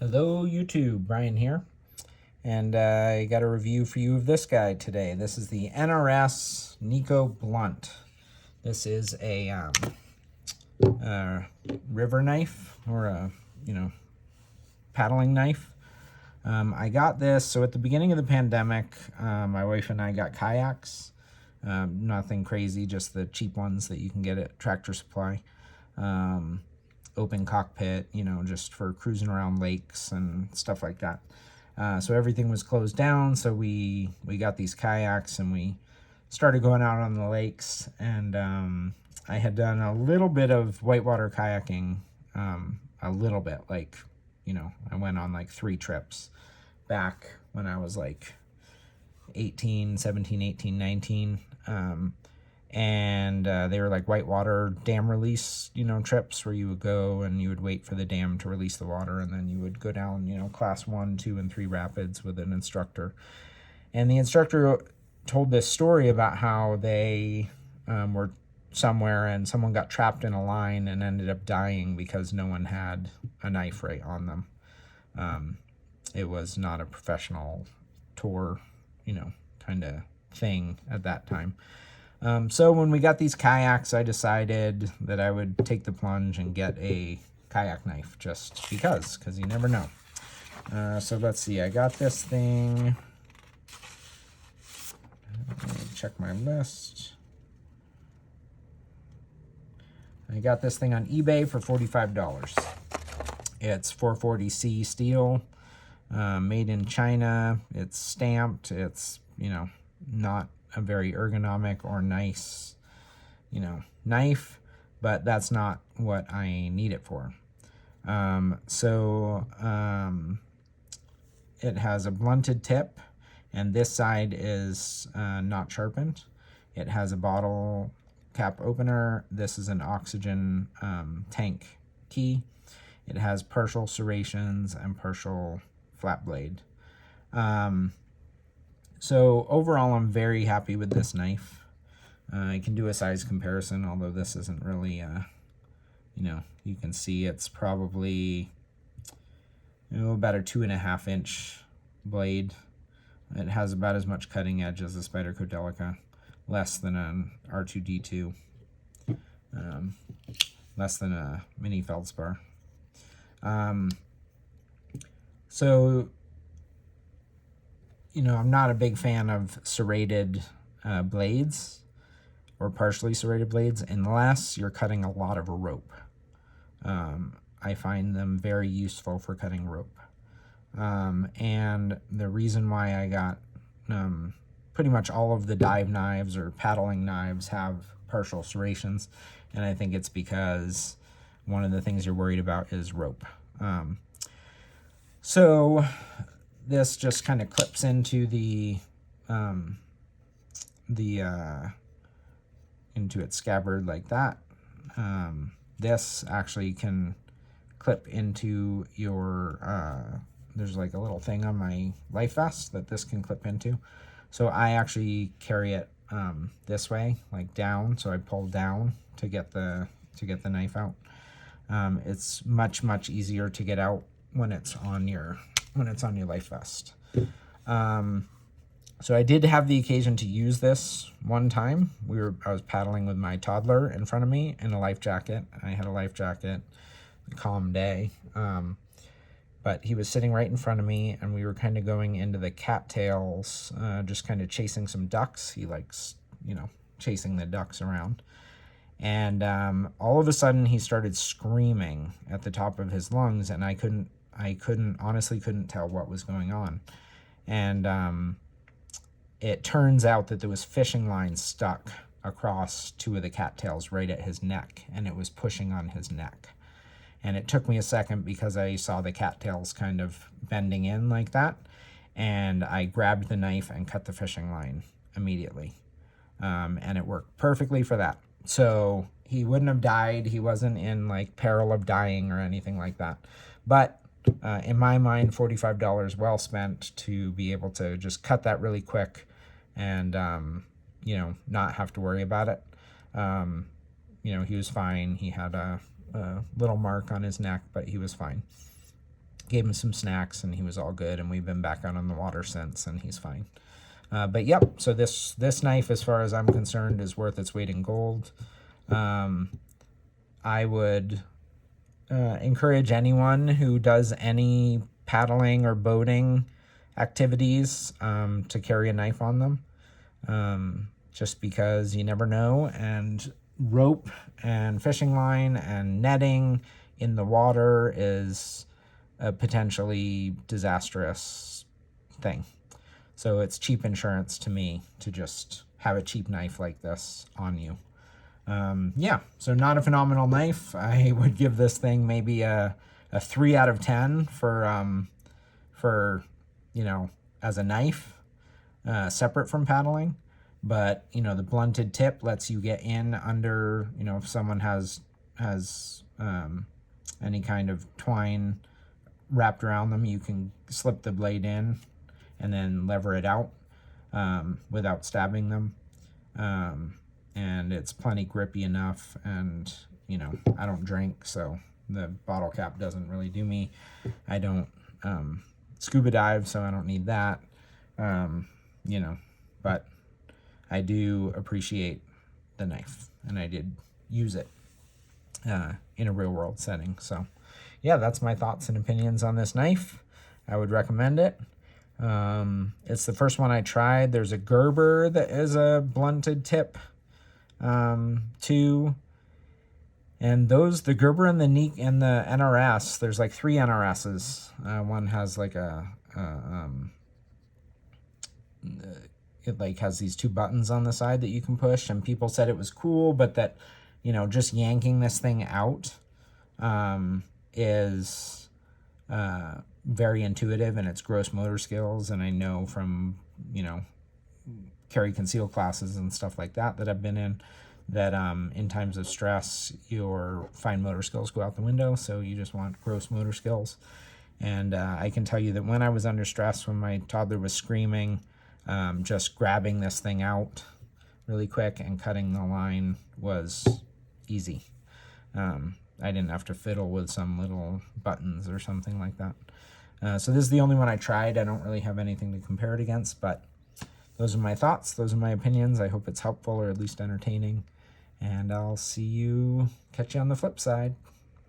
Hello YouTube, Brian here, and I got a review for you of this guy today. This is the NRS Neko Blunt. This is a river knife, or a paddling knife. I got this, so at the beginning of the pandemic, my wife and I got kayaks. Nothing crazy, just the cheap ones that you can get at Tractor Supply. Open cockpit, just for cruising around lakes and stuff like that. So everything was closed down, so we got these kayaks and we started going out on the lakes. And I had done a little bit of whitewater kayaking, a little bit, I went on like 3 trips back when I was like 17, 18, 19. And they were like whitewater dam release, trips where you would go and you would wait for the dam to release the water, and then you would go down, class 1, 2, and 3 rapids with an instructor. And the instructor told this story about how they were somewhere and someone got trapped in a line and ended up dying because no one had a knife right on them. It was not a professional tour, kind of thing at that time. So when we got these kayaks, I decided that I would take the plunge and get a kayak knife just because you never know. So let's see, I got this thing. Let me check my list. I got this thing on eBay for $45. It's 440C steel, made in China. It's stamped. It's, not a very ergonomic or nice, knife, but that's not what I need it for. It has a blunted tip, and this side is not sharpened. It has a bottle cap opener. This is an oxygen tank key. It has partial serrations and partial flat blade. So overall, I'm very happy with this knife. I can do a size comparison, although this isn't really, you can see it's probably about a 2.5 inch blade. It has about as much cutting edge as a Spyderco Delica, less than an R2D2, less than a mini feldspar. I'm not a big fan of serrated blades or partially serrated blades unless you're cutting a lot of rope. I find them very useful for cutting rope. And the reason why I got pretty much all of the dive knives or paddling knives have partial serrations, and I think it's because one of the things you're worried about is rope. So this just kind of clips into into its scabbard like that. This actually can clip into your there's like a little thing on my life vest that this can clip into. So I actually carry it this way, like down. So I pull down to get the knife out. It's much easier to get out when it's on your life vest. So I did have the occasion to use this one time. I was paddling with my toddler in front of me in a life jacket. I had a life jacket, a calm day. But he was sitting right in front of me, and we were kind of going into the cattails, just kind of chasing some ducks. He likes, chasing the ducks around. And all of a sudden he started screaming at the top of his lungs, and I honestly couldn't tell what was going on. And it turns out that there was fishing line stuck across 2 of the cattails right at his neck, and it was pushing on his neck. And it took me a second because I saw the cattails kind of bending in like that, and I grabbed the knife and cut the fishing line immediately. And it worked perfectly for that. So he wouldn't have died. He wasn't in like peril of dying or anything like that. But in my mind, $45 well spent to be able to just cut that really quick and, not have to worry about it. He was fine. He had a little mark on his neck, but he was fine. Gave him some snacks, and he was all good, and we've been back out on the water since, and he's fine. But yep, so this knife, as far as I'm concerned, is worth its weight in gold. I would encourage anyone who does any paddling or boating activities to carry a knife on them, just because you never know. And rope and fishing line and netting in the water is a potentially disastrous thing. So it's cheap insurance to me to just have a cheap knife like this on you. Yeah, so not a phenomenal knife. I would give this thing maybe a 3 out of 10 for you know, as a knife, separate from paddling. But, you know, the blunted tip lets you get in under, you know, if someone has any kind of twine wrapped around them, you can slip the blade in and then lever it out without stabbing them. And it's plenty grippy enough, and, you know, I don't drink, so the bottle cap doesn't really do me. I don't scuba dive, so I don't need that, you know, but I do appreciate the knife, and I did use it in a real world setting. So yeah, that's my thoughts and opinions on this knife. I would recommend it. It's the first one I tried. There's a Gerber that is a blunted tip too, and those, the Gerber and the NRS, there's like 3 NRSs. One has like it like has these 2 buttons on the side that you can push, and people said it was cool, but that, you know, just yanking this thing out is very intuitive, and it's gross motor skills. And I know from, you know, carry conceal classes and stuff like that that I've been in, that in times of stress, your fine motor skills go out the window, so you just want gross motor skills. And I can tell you that when I was under stress, when my toddler was screaming, just grabbing this thing out really quick and cutting the line was easy. I didn't have to fiddle with some little buttons or something like that. So this is the only one I tried. I don't really have anything to compare it against, but those are my thoughts. Those are my opinions. I hope it's helpful or at least entertaining. And I'll catch you on the flip side.